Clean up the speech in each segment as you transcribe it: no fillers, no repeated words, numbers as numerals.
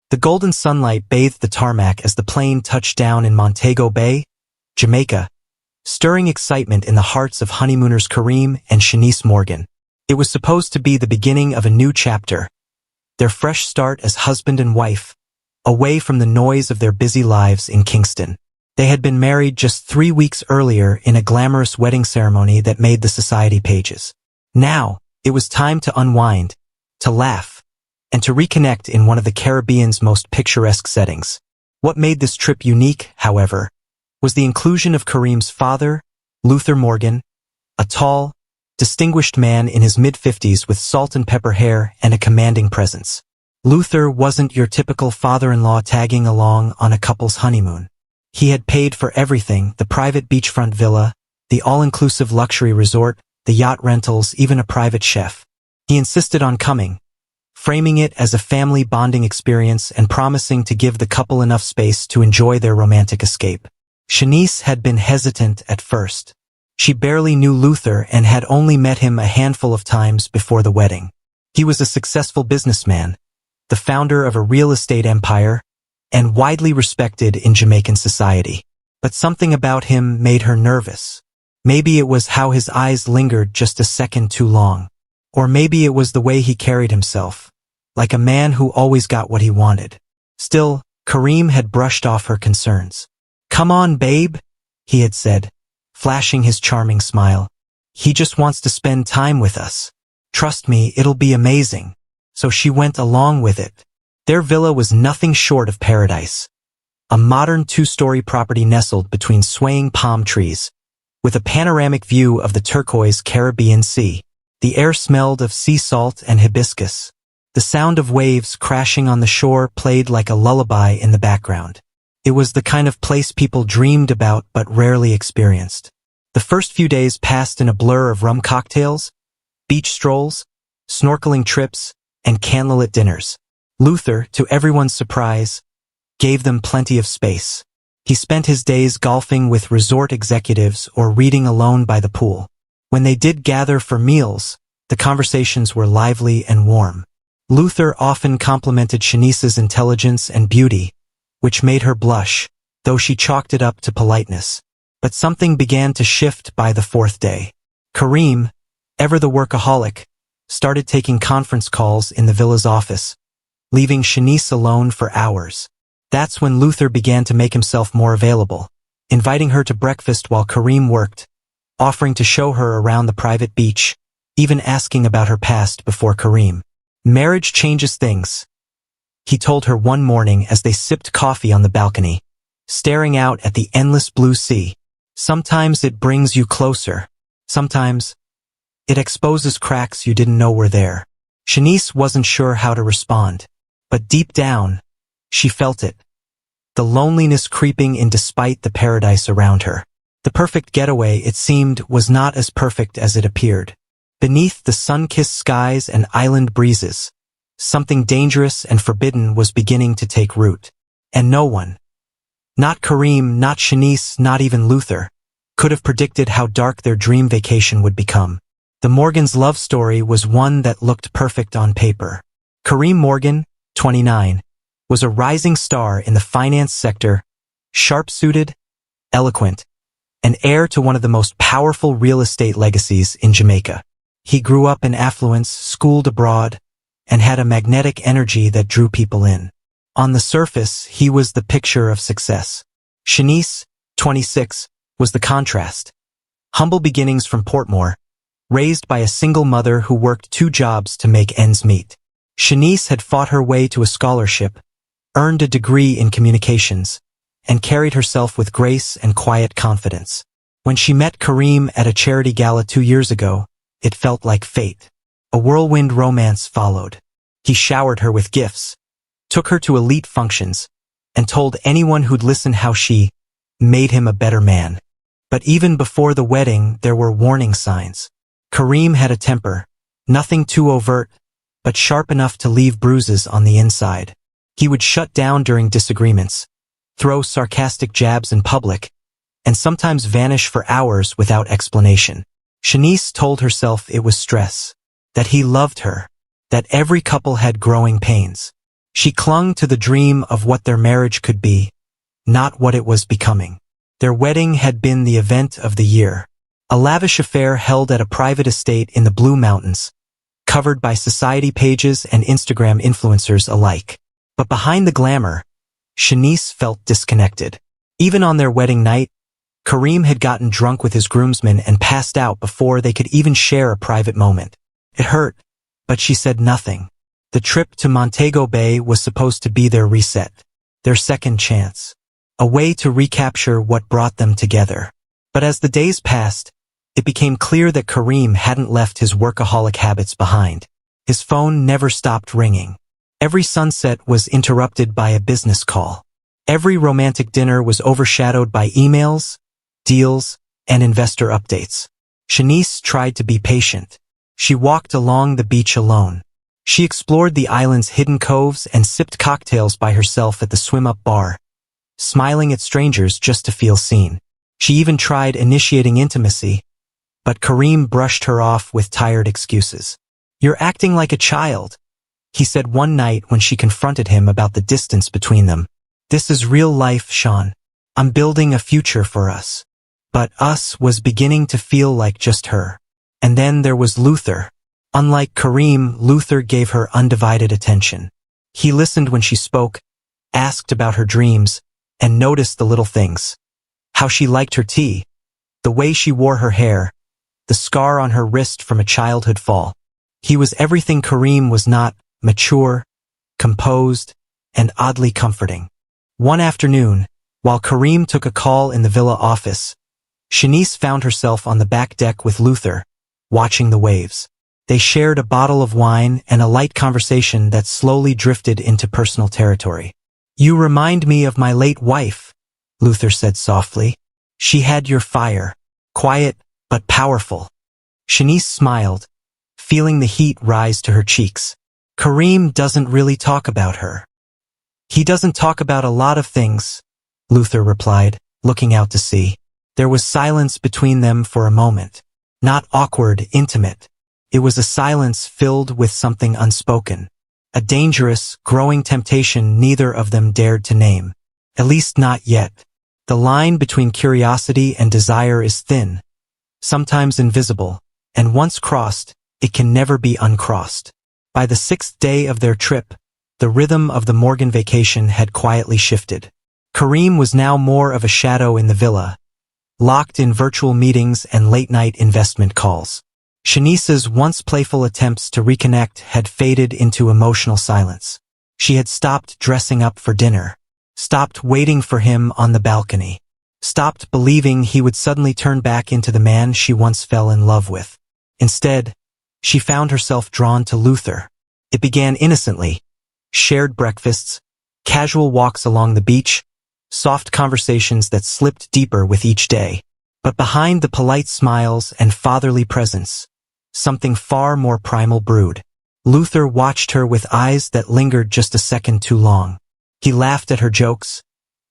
The golden sunlight bathed the tarmac as the plane touched down in Montego Bay, Jamaica, stirring excitement in the hearts of honeymooners Kareem and Shanice Morgan. It was supposed to be the beginning of a new chapter, their fresh start as husband and wife, away from the noise of their busy lives in Kingston. They had been married just 3 weeks earlier in a glamorous wedding ceremony that made the society pages. Now, it was time to unwind, to laugh, and to reconnect in one of the Caribbean's most picturesque settings. What made this trip unique, however, was the inclusion of Kareem's father, Luther Morgan, a tall, distinguished man in his mid-50s with salt and pepper hair and a commanding presence. Luther wasn't your typical father-in-law tagging along on a couple's honeymoon. He had paid for everything: the private beachfront villa, the all-inclusive luxury resort, the yacht rentals, even a private chef. He insisted on coming, framing it as a family bonding experience and promising to give the couple enough space to enjoy their romantic escape. Shanice had been hesitant at first. She barely knew Luther and had only met him a handful of times before the wedding. He was a successful businessman, the founder of a real estate empire, and widely respected in Jamaican society. But something about him made her nervous. Maybe it was how his eyes lingered just a second too long. Or maybe it was the way he carried himself, like a man who always got what he wanted. Still, Kareem had brushed off her concerns. "Come on, babe," he had said, flashing his charming smile. "He just wants to spend time with us. Trust me, it'll be amazing." So she went along with it. Their villa was nothing short of paradise. A modern 2-story property nestled between swaying palm trees, with a panoramic view of the turquoise Caribbean Sea. The air smelled of sea salt and hibiscus. The sound of waves crashing on the shore played like a lullaby in the background. It was the kind of place people dreamed about but rarely experienced. The first few days passed in a blur of rum cocktails, beach strolls, snorkeling trips, and candlelit dinners. Luther, to everyone's surprise, gave them plenty of space. He spent his days golfing with resort executives or reading alone by the pool. When they did gather for meals, the conversations were lively and warm. Luther often complimented Shanice's intelligence and beauty, which made her blush, though she chalked it up to politeness. But something began to shift by the 4th day. Kareem, ever the workaholic, started taking conference calls in the villa's office, leaving Shanice alone for hours. That's when Luther began to make himself more available, inviting her to breakfast while Kareem worked, offering to show her around the private beach, even asking about her past before Kareem. "Marriage changes things," he told her one morning as they sipped coffee on the balcony, staring out at the endless blue sea. "Sometimes it brings you closer. Sometimes it exposes cracks you didn't know were there." Shanice wasn't sure how to respond, but deep down, she felt it. The loneliness creeping in despite the paradise around her. The perfect getaway, it seemed, was not as perfect as it appeared. Beneath the sun-kissed skies and island breezes, something dangerous and forbidden was beginning to take root. And no one, not Kareem, not Shanice, not even Luther, could have predicted how dark their dream vacation would become. The Morgans' love story was one that looked perfect on paper. Kareem Morgan, 29, was a rising star in the finance sector, sharp-suited, eloquent, and heir to one of the most powerful real estate legacies in Jamaica. He grew up in affluence, schooled abroad, and had a magnetic energy that drew people in. On the surface, he was the picture of success. Shanice, 26, was the contrast. Humble beginnings from Portmore, raised by a single mother who worked 2 jobs to make ends meet. Shanice had fought her way to a scholarship, earned a degree in communications, and carried herself with grace and quiet confidence. When she met Kareem at a charity gala 2 years ago, it felt like fate. A whirlwind romance followed. He showered her with gifts, took her to elite functions, and told anyone who'd listen how she made him a better man. But even before the wedding, there were warning signs. Kareem had a temper, nothing too overt, but sharp enough to leave bruises on the inside. He would shut down during disagreements, throw sarcastic jabs in public, and sometimes vanish for hours without explanation. Shanice told herself it was stress, that he loved her, that every couple had growing pains. She clung to the dream of what their marriage could be, not what it was becoming. Their wedding had been the event of the year. A lavish affair held at a private estate in the Blue Mountains, covered by society pages and Instagram influencers alike. But behind the glamour, Shanice felt disconnected. Even on their wedding night, Kareem had gotten drunk with his groomsmen and passed out before they could even share a private moment. It hurt, but she said nothing. The trip to Montego Bay was supposed to be their reset, their second chance, a way to recapture what brought them together. But as the days passed, it became clear that Kareem hadn't left his workaholic habits behind. His phone never stopped ringing. Every sunset was interrupted by a business call. Every romantic dinner was overshadowed by emails, deals, and investor updates. Shanice tried to be patient. She walked along the beach alone. She explored the island's hidden coves and sipped cocktails by herself at the swim-up bar, smiling at strangers just to feel seen. She even tried initiating intimacy, but Kareem brushed her off with tired excuses. "You're acting like a child," he said one night when she confronted him about the distance between them. "This is real life, Sean. I'm building a future for us." But us was beginning to feel like just her. And then there was Luther. Unlike Kareem, Luther gave her undivided attention. He listened when she spoke, asked about her dreams, and noticed the little things. How she liked her tea, the way she wore her hair, the scar on her wrist from a childhood fall. He was everything Kareem was not: mature, composed, and oddly comforting. One afternoon, while Kareem took a call in the villa office, Shanice found herself on the back deck with Luther, watching the waves. They shared a bottle of wine and a light conversation that slowly drifted into personal territory. "You remind me of my late wife," Luther said softly. "She had your fire, quiet but powerful." Shanice smiled, feeling the heat rise to her cheeks. "Kareem doesn't really talk about her." "He doesn't talk about a lot of things," Luther replied, looking out to sea. There was silence between them for a moment. Not awkward, intimate. It was a silence filled with something unspoken. A dangerous, growing temptation neither of them dared to name. At least not yet. The line between curiosity and desire is thin, sometimes invisible, and once crossed, it can never be uncrossed. By the 6th day of their trip, the rhythm of the Morgan vacation had quietly shifted. Kareem was now more of a shadow in the villa, locked in virtual meetings and late-night investment calls. Shanice's once playful attempts to reconnect had faded into emotional silence. She had stopped dressing up for dinner, stopped waiting for him on the balcony, stopped believing he would suddenly turn back into the man she once fell in love with. Instead, she found herself drawn to Luther. It began innocently: shared breakfasts, casual walks along the beach, soft conversations that slipped deeper with each day. But behind the polite smiles and fatherly presence, something far more primal brewed. Luther watched her with eyes that lingered just a second too long. He laughed at her jokes,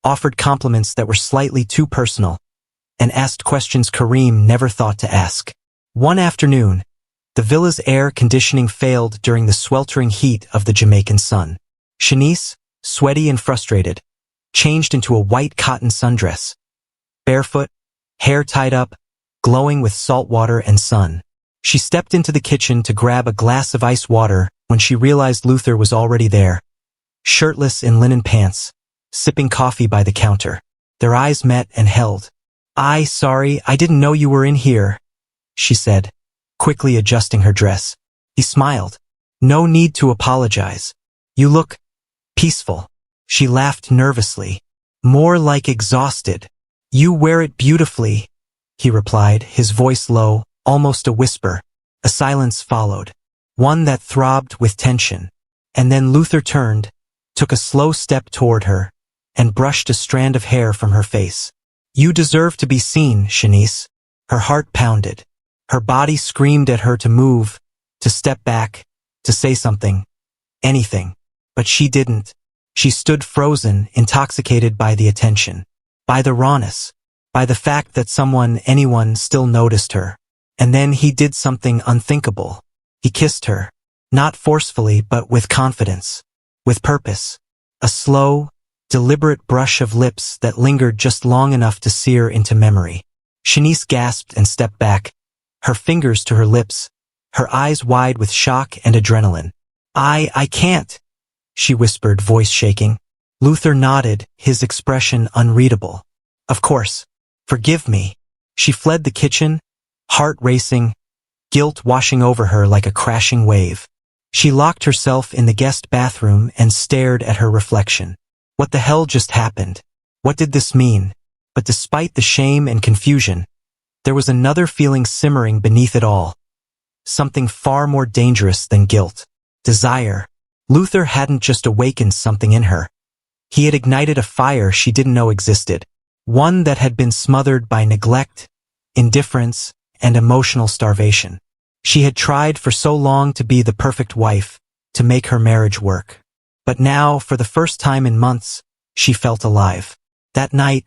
offered compliments that were slightly too personal, and asked questions Kareem never thought to ask. One afternoon, the villa's air conditioning failed during the sweltering heat of the Jamaican sun. Shanice, sweaty and frustrated, changed into a white cotton sundress. Barefoot, hair tied up, glowing with salt water and sun. She stepped into the kitchen to grab a glass of ice water when she realized Luther was already there, shirtless in linen pants, sipping coffee by the counter. Their eyes met and held. Sorry, I didn't know you were in here," she said, quickly adjusting her dress. He smiled. "No need to apologize. You look peaceful." She laughed nervously. "More like exhausted." "You wear it beautifully," he replied, his voice low, almost a whisper. A silence followed, one that throbbed with tension. And then Luther turned, took a slow step toward her, and brushed a strand of hair from her face. "You deserve to be seen, Shanice." Her heart pounded. Her body screamed at her to move, to step back, to say something, anything. But she didn't. She stood frozen, intoxicated by the attention, by the rawness, by the fact that anyone still noticed her. And then he did something unthinkable. He kissed her, not forcefully but with confidence. with purpose. A slow, deliberate brush of lips that lingered just long enough to sear into memory. Shanice gasped and stepped back, her fingers to her lips, her eyes wide with shock and adrenaline. I can't, she whispered, voice shaking. Luther nodded, his expression unreadable. Of course. Forgive me. She fled the kitchen, heart racing, guilt washing over her like a crashing wave. She locked herself in the guest bathroom and stared at her reflection. What the hell just happened? What did this mean? But despite the shame and confusion, there was another feeling simmering beneath it all. Something far more dangerous than guilt. Desire. Luther hadn't just awakened something in her. He had ignited a fire she didn't know existed. One that had been smothered by neglect, indifference, and emotional starvation. She had tried for so long to be the perfect wife, to make her marriage work. But now, for the first time in months, she felt alive. That night,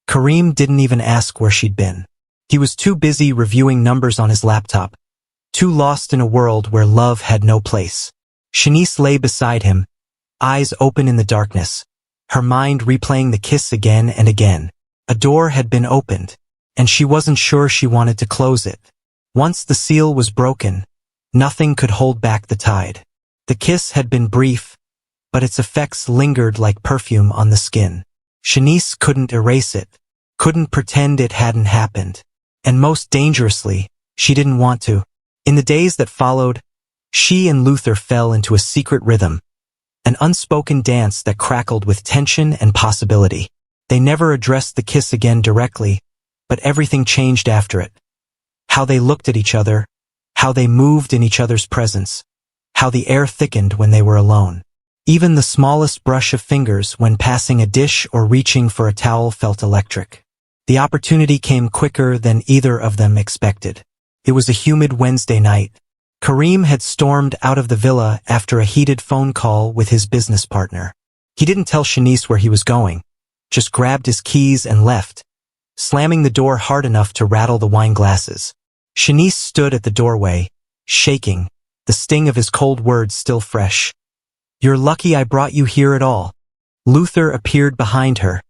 Kareem didn't even ask where she'd been. He was too busy reviewing numbers on his laptop, too lost in a world where love had no place. Shanice lay beside him, eyes open in the darkness, her mind replaying the kiss again and again. A door had been opened, and she wasn't sure she wanted to close it. Once the seal was broken, nothing could hold back the tide. The kiss had been brief, but its effects lingered like perfume on the skin. Shanice couldn't erase it, couldn't pretend it hadn't happened. And most dangerously, she didn't want to. In the days that followed, she and Luther fell into a secret rhythm, an unspoken dance that crackled with tension and possibility. They never addressed the kiss again directly, but everything changed after it. How they looked at each other, how they moved in each other's presence, how the air thickened when they were alone. Even the smallest brush of fingers when passing a dish or reaching for a towel felt electric. The opportunity came quicker than either of them expected. It was a humid Wednesday night. Kareem had stormed out of the villa after a heated phone call with his business partner. He didn't tell Shanice where he was going, just grabbed his keys and left, slamming the door hard enough to rattle the wine glasses. Shanice stood at the doorway, shaking, the sting of his cold words still fresh. "You're lucky I brought you here at all." Luther appeared behind her,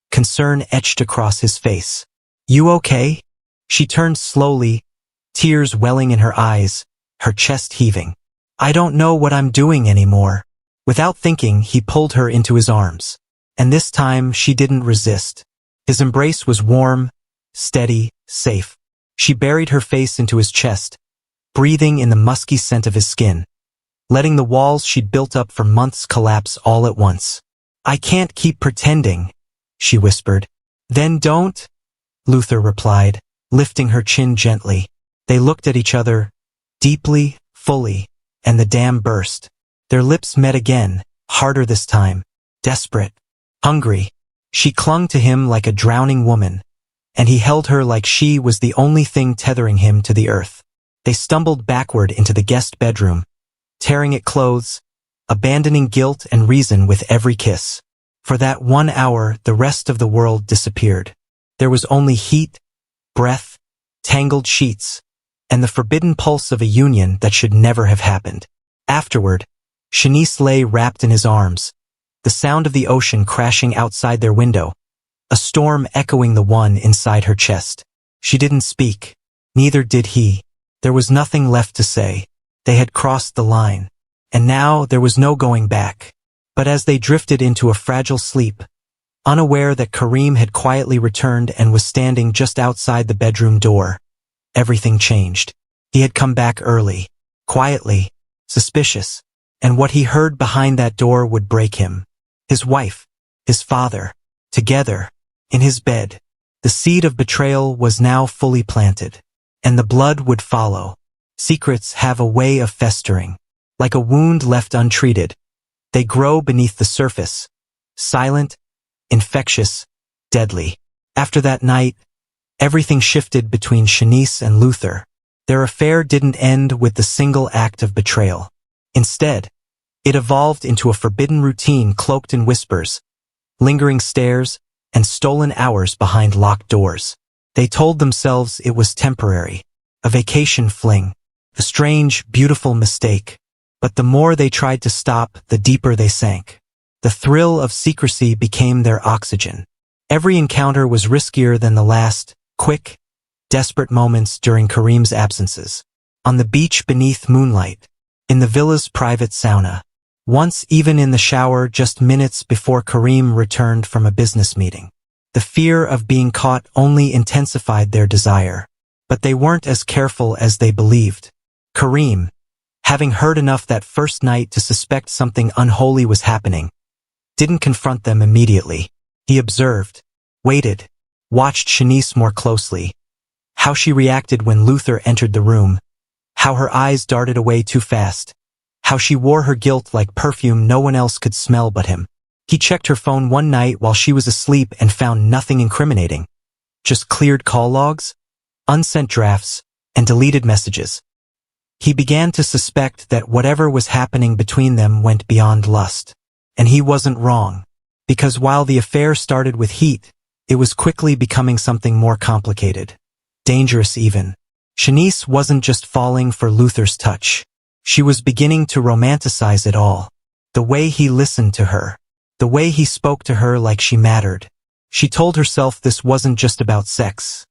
concern etched across his face. "You okay?" She turned slowly, tears welling in her eyes, her chest heaving. "I don't know what I'm doing anymore." Without thinking, he pulled her into his arms. And this time, she didn't resist. His embrace was warm, steady, safe. She buried her face into his chest, breathing in the musky scent of his skin, letting the walls she'd built up for months collapse all at once. "I can't keep pretending," she whispered. "Then don't," Luther replied, lifting her chin gently. They looked at each other, deeply, fully, and the dam burst. Their lips met again, harder this time, desperate, hungry. She clung to him like a drowning woman, and he held her like she was the only thing tethering him to the earth. They stumbled backward into the guest bedroom, tearing at clothes, abandoning guilt and reason with every kiss. For that 1 hour, the rest of the world disappeared. There was only heat, breath, tangled sheets, and the forbidden pulse of a union that should never have happened. Afterward, Shanice lay wrapped in his arms, the sound of the ocean crashing outside their window, a storm echoing the one inside her chest. She didn't speak. Neither did he. There was nothing left to say. They had crossed the line, and now there was no going back. But as they drifted into a fragile sleep, unaware that Kareem had quietly returned and was standing just outside the bedroom door, everything changed. He had come back early, quietly, suspicious, and what he heard behind that door would break him. His wife, his father, together, in his bed. The seed of betrayal was now fully planted, and the blood would follow. Secrets have a way of festering. Like a wound left untreated, they grow beneath the surface, silent, infectious, deadly. After that night, everything shifted between Shanice and Luther. Their affair didn't end with the single act of betrayal. Instead, it evolved into a forbidden routine cloaked in whispers, lingering stares, and stolen hours behind locked doors. They told themselves it was temporary, a vacation fling, a strange, beautiful mistake. But the more they tried to stop, the deeper they sank. The thrill of secrecy became their oxygen. Every encounter was riskier than the last, quick, desperate moments during Kareem's absences. On the beach beneath moonlight, in the villa's private sauna, once even in the shower just minutes before Kareem returned from a business meeting. The fear of being caught only intensified their desire. But they weren't as careful as they believed. Kareem, having heard enough that first night to suspect something unholy was happening, didn't confront them immediately. He observed, waited, watched Shanice more closely. How she reacted when Luther entered the room. How her eyes darted away too fast. How she wore her guilt like perfume no one else could smell but him. He checked her phone one night while she was asleep and found nothing incriminating. Just cleared call logs, unsent drafts, and deleted messages. He began to suspect that whatever was happening between them went beyond lust. And he wasn't wrong, because while the affair started with heat, it was quickly becoming something more complicated. Dangerous even. Shanice wasn't just falling for Luther's touch. She was beginning to romanticize it all. The way he listened to her. The way he spoke to her like she mattered. She told herself this wasn't just about sex.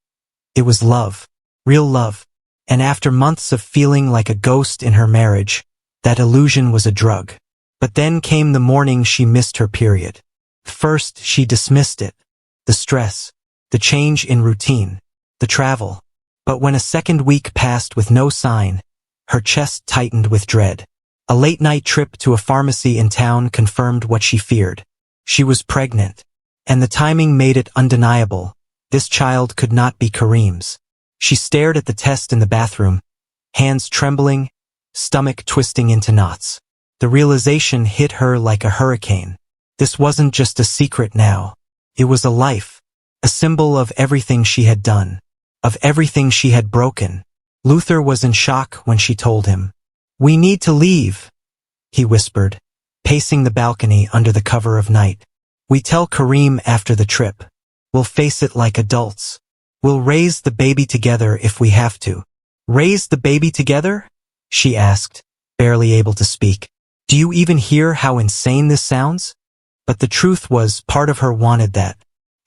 It was love. Real love. And after months of feeling like a ghost in her marriage, that illusion was a drug. But then came the morning she missed her period. First, she dismissed it. The stress. The change in routine. The travel. But when a second week passed with no sign, her chest tightened with dread. A late-night trip to a pharmacy in town confirmed what she feared. She was pregnant. And the timing made it undeniable. This child could not be Kareem's. She stared at the test in the bathroom, hands trembling, stomach twisting into knots. The realization hit her like a hurricane. This wasn't just a secret now. It was a life, a symbol of everything she had done, of everything she had broken. Luther was in shock when she told him. "We need to leave," he whispered, pacing the balcony under the cover of night. "We tell Kareem after the trip. We'll face it like adults. We'll raise the baby together if we have to." "Raise the baby together?" she asked, barely able to speak. "Do you even hear how insane this sounds?" But the truth was, part of her wanted that.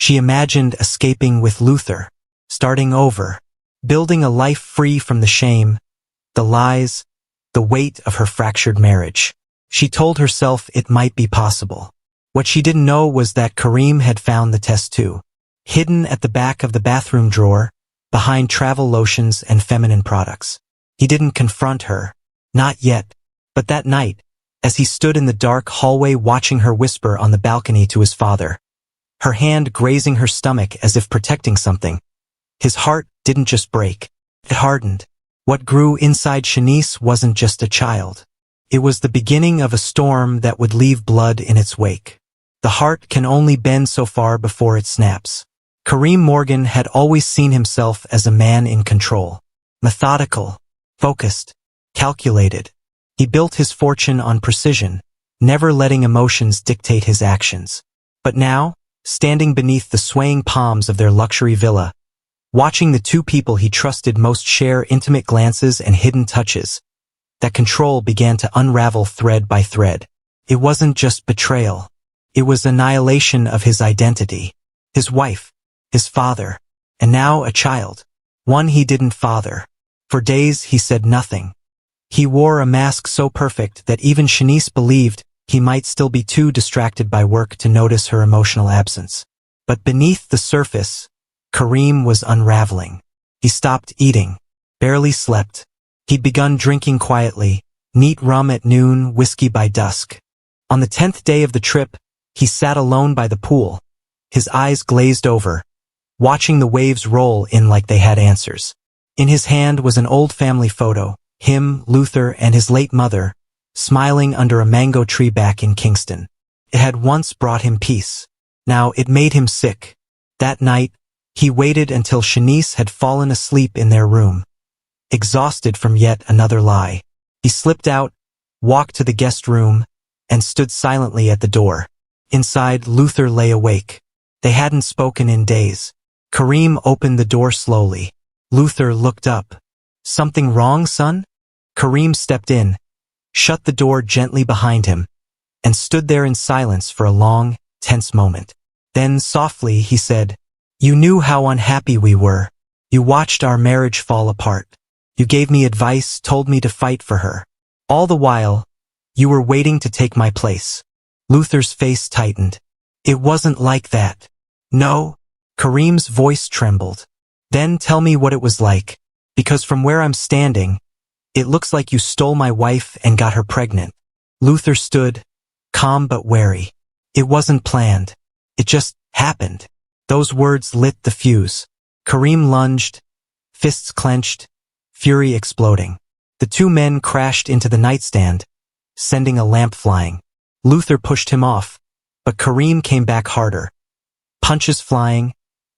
She imagined escaping with Luther, starting over, building a life free from the shame, the lies, the weight of her fractured marriage. She told herself it might be possible. What she didn't know was that Kareem had found the test too. Hidden at the back of the bathroom drawer, behind travel lotions and feminine products. He didn't confront her. Not yet. But that night, as he stood in the dark hallway watching her whisper on the balcony to his father, her hand grazing her stomach as if protecting something, his heart didn't just break. It hardened. What grew inside Shanice wasn't just a child. It was the beginning of a storm that would leave blood in its wake. The heart can only bend so far before it snaps. Kareem Morgan had always seen himself as a man in control. Methodical, focused, calculated. He built his fortune on precision, never letting emotions dictate his actions. But now, standing beneath the swaying palms of their luxury villa, watching the two people he trusted most share intimate glances and hidden touches, that control began to unravel thread by thread. It wasn't just betrayal. It was annihilation of his identity. His wife, his father, and now a child. One he didn't father. For days he said nothing. He wore a mask so perfect that even Shanice believed he might still be too distracted by work to notice her emotional absence. But beneath the surface, Kareem was unraveling. He stopped eating, barely slept. He'd begun drinking quietly, neat rum at noon, whiskey by dusk. On the 10th day of the trip, he sat alone by the pool, his eyes glazed over, watching the waves roll in like they had answers. In his hand was an old family photo, him, Luther, and his late mother, smiling under a mango tree back in Kingston. It had once brought him peace. Now it made him sick. That night, he waited until Shanice had fallen asleep in their room. Exhausted from yet another lie, he slipped out, walked to the guest room, and stood silently at the door. Inside, Luther lay awake. They hadn't spoken in days. Kareem opened the door slowly. Luther looked up. "Something wrong, son?" Kareem stepped in, shut the door gently behind him, and stood there in silence for a long, tense moment. Then softly he said, "You knew how unhappy we were. You watched our marriage fall apart. You gave me advice, told me to fight for her. All the while, you were waiting to take my place." Luther's face tightened. "It wasn't like that." "No?" Kareem's voice trembled. "Then tell me what it was like, because from where I'm standing, it looks like you stole my wife and got her pregnant." Luther stood, calm but wary. "It wasn't planned. It just happened." Those words lit the fuse. Kareem lunged, fists clenched, fury exploding. The two men crashed into the nightstand, sending a lamp flying. Luther pushed him off, but Kareem came back harder. Punches flying,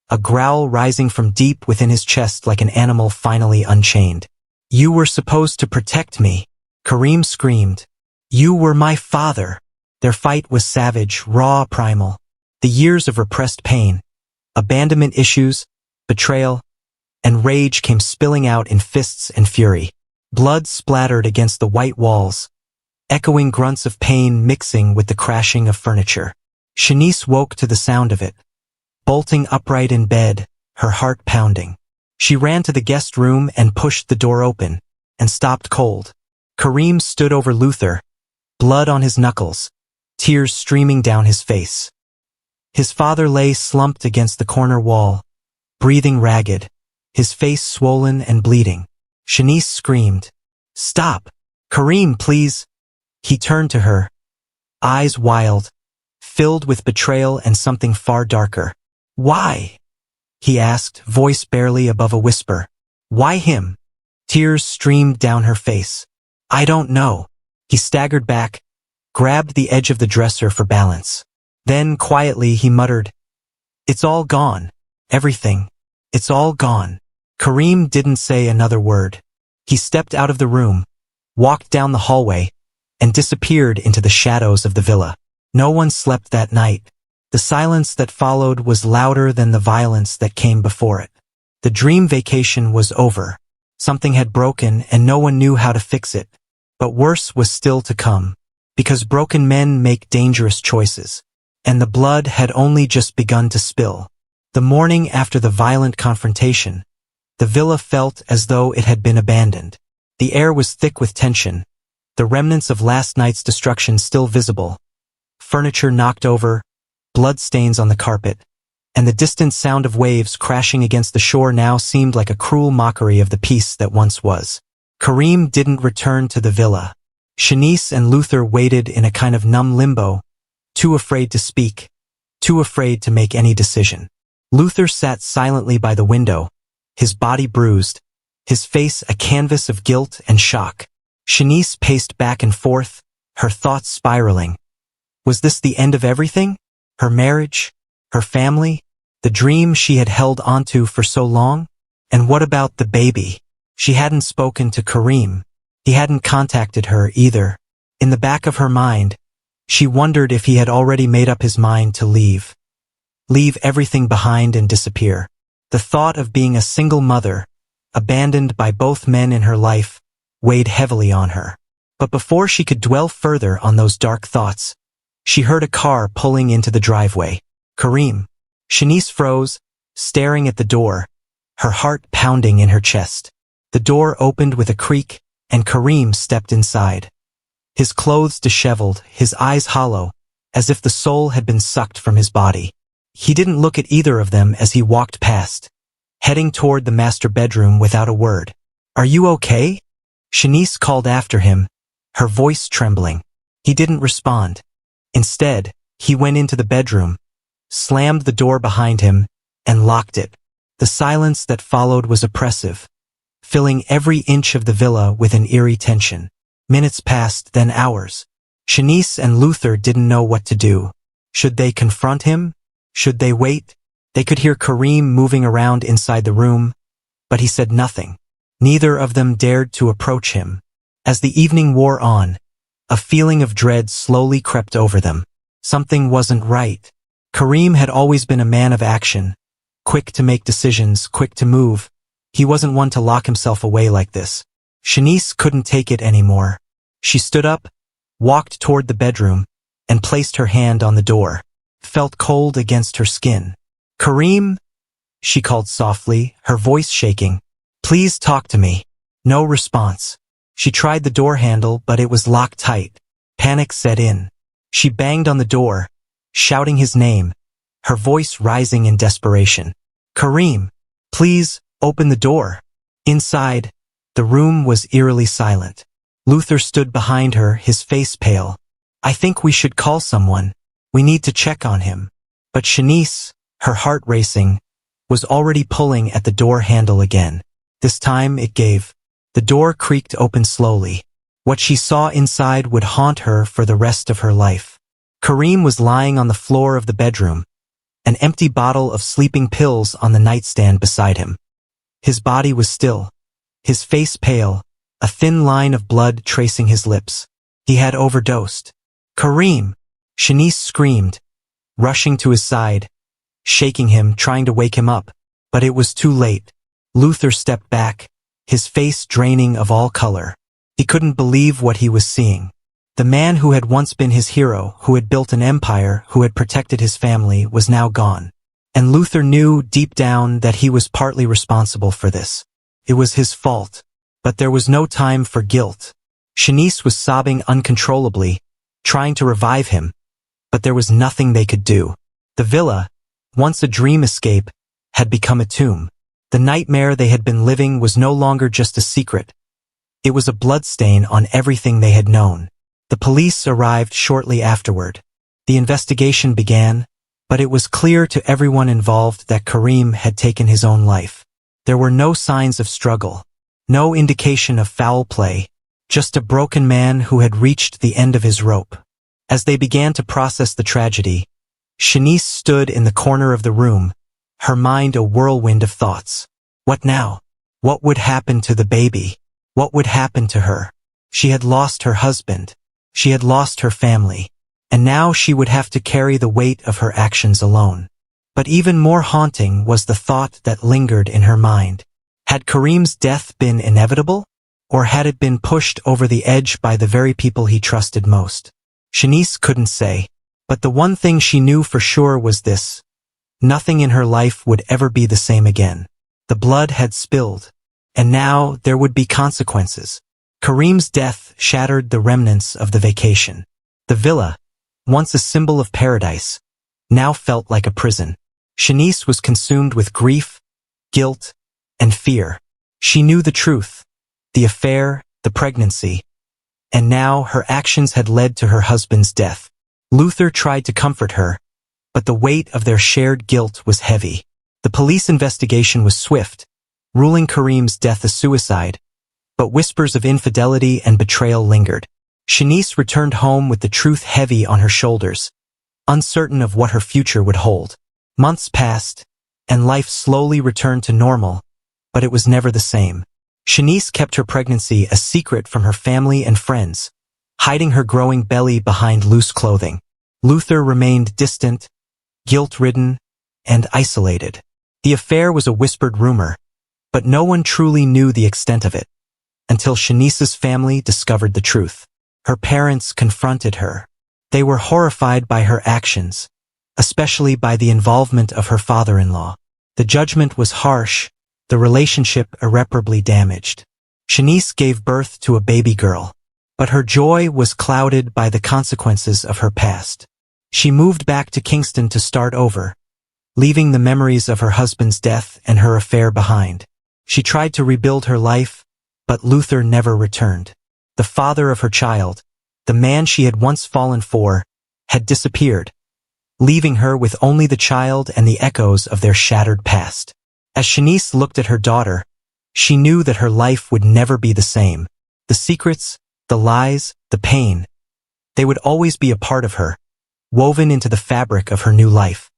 a growl rising from deep within his chest like an animal finally unchained. "You were supposed to protect me," Kareem screamed. "You were my father." Their fight was savage, raw, primal. The years of repressed pain, abandonment issues, betrayal, and rage came spilling out in fists and fury. Blood splattered against the white walls, echoing grunts of pain mixing with the crashing of furniture. Shanice woke to the sound of it, bolting upright in bed, her heart pounding. She ran to the guest room and pushed the door open, and stopped cold. Kareem stood over Luther, blood on his knuckles, tears streaming down his face. His father lay slumped against the corner wall, breathing ragged, his face swollen and bleeding. Shanice screamed, "Stop! Kareem, please!" He turned to her, eyes wild, filled with betrayal and something far darker. "Why?" he asked, voice barely above a whisper. "Why him?" Tears streamed down her face. "I don't know." He staggered back, grabbed the edge of the dresser for balance. Then, quietly, he muttered, "It's all gone. Everything. It's all gone." Kareem didn't say another word. He stepped out of the room, walked down the hallway, and disappeared into the shadows of the villa. No one slept that night. The silence that followed was louder than the violence that came before it. The dream vacation was over. Something had broken and no one knew how to fix it. But worse was still to come, because broken men make dangerous choices. And the blood had only just begun to spill. The morning after the violent confrontation, the villa felt as though it had been abandoned. The air was thick with tension, the remnants of last night's destruction still visible. Furniture knocked over, bloodstains on the carpet, and the distant sound of waves crashing against the shore now seemed like a cruel mockery of the peace that once was. Kareem didn't return to the villa. Shanice and Luther waited in a kind of numb limbo, too afraid to speak, too afraid to make any decision. Luther sat silently by the window, his body bruised, his face a canvas of guilt and shock. Shanice paced back and forth, her thoughts spiraling. Was this the end of everything? Her marriage? Her family? The dream she had held onto for so long? And what about the baby? She hadn't spoken to Kareem. He hadn't contacted her either. In the back of her mind, she wondered if he had already made up his mind to leave. Leave everything behind and disappear. The thought of being a single mother, abandoned by both men in her life, weighed heavily on her. But before she could dwell further on those dark thoughts, she heard a car pulling into the driveway. Kareem. Shanice froze, staring at the door, her heart pounding in her chest. The door opened with a creak, and Kareem stepped inside. His clothes disheveled, his eyes hollow, as if the soul had been sucked from his body. He didn't look at either of them as he walked past, heading toward the master bedroom without a word. "Are you okay?" Shanice called after him, her voice trembling. He didn't respond. Instead, he went into the bedroom, slammed the door behind him, and locked it. The silence that followed was oppressive, filling every inch of the villa with an eerie tension. Minutes passed, then hours. Shanice and Luther didn't know what to do. Should they confront him? Should they wait? They could hear Kareem moving around inside the room, but he said nothing. Neither of them dared to approach him. As the evening wore on, a feeling of dread slowly crept over them. Something wasn't right. Kareem had always been a man of action, quick to make decisions, quick to move. He wasn't one to lock himself away like this. Shanice couldn't take it anymore. She stood up, walked toward the bedroom, and placed her hand on the door. Felt cold against her skin. "Kareem?" she called softly, her voice shaking. "Please talk to me." No response. She tried the door handle, but it was locked tight. Panic set in. She banged on the door, shouting his name, her voice rising in desperation. "Kareem, please, open the door." Inside, the room was eerily silent. Luther stood behind her, his face pale. "I think we should call someone. We need to check on him." But Shanice, her heart racing, was already pulling at the door handle again. This time it gave. The door creaked open slowly. What she saw inside would haunt her for the rest of her life. Kareem was lying on the floor of the bedroom, an empty bottle of sleeping pills on the nightstand beside him. His body was still, his face pale, a thin line of blood tracing his lips. He had overdosed. "Kareem!" Shanice screamed, rushing to his side, shaking him, trying to wake him up. But it was too late. Luther stepped back, his face draining of all color. He couldn't believe what he was seeing. The man who had once been his hero, who had built an empire, who had protected his family, was now gone. And Luther knew deep down that he was partly responsible for this. It was his fault. But there was no time for guilt. Shanice was sobbing uncontrollably, trying to revive him, but there was nothing they could do. The villa, once a dream escape, had become a tomb. The nightmare they had been living was no longer just a secret. It was a bloodstain on everything they had known. The police arrived shortly afterward. The investigation began, but it was clear to everyone involved that Kareem had taken his own life. There were no signs of struggle, no indication of foul play, just a broken man who had reached the end of his rope. As they began to process the tragedy, Shanice stood in the corner of the room, her mind a whirlwind of thoughts. What now? What would happen to the baby? What would happen to her? She had lost her husband. She had lost her family. And now she would have to carry the weight of her actions alone. But even more haunting was the thought that lingered in her mind. Had Kareem's death been inevitable? Or had it been pushed over the edge by the very people he trusted most? Shanice couldn't say. But the one thing she knew for sure was this. Nothing in her life would ever be the same again. The blood had spilled. And now there would be consequences. Kareem's death shattered the remnants of the vacation. The villa, once a symbol of paradise, now felt like a prison. Shanice was consumed with grief, guilt, and fear. She knew the truth, the affair, the pregnancy, and now her actions had led to her husband's death. Luther tried to comfort her, but the weight of their shared guilt was heavy. The police investigation was swift, ruling Kareem's death a suicide, but whispers of infidelity and betrayal lingered. Shanice returned home with the truth heavy on her shoulders, uncertain of what her future would hold. Months passed, and life slowly returned to normal, but it was never the same. Shanice kept her pregnancy a secret from her family and friends, hiding her growing belly behind loose clothing. Luther remained distant, guilt-ridden, and isolated. The affair was a whispered rumor, but no one truly knew the extent of it, until Shanice's family discovered the truth. Her parents confronted her. They were horrified by her actions, especially by the involvement of her father-in-law. The judgment was harsh, the relationship irreparably damaged. Shanice gave birth to a baby girl, but her joy was clouded by the consequences of her past. She moved back to Kingston to start over, leaving the memories of her husband's death and her affair behind. She tried to rebuild her life, but Luther never returned. The father of her child, the man she had once fallen for, had disappeared, leaving her with only the child and the echoes of their shattered past. As Shanice looked at her daughter, she knew that her life would never be the same. The secrets, the lies, the pain, they would always be a part of her, woven into the fabric of her new life.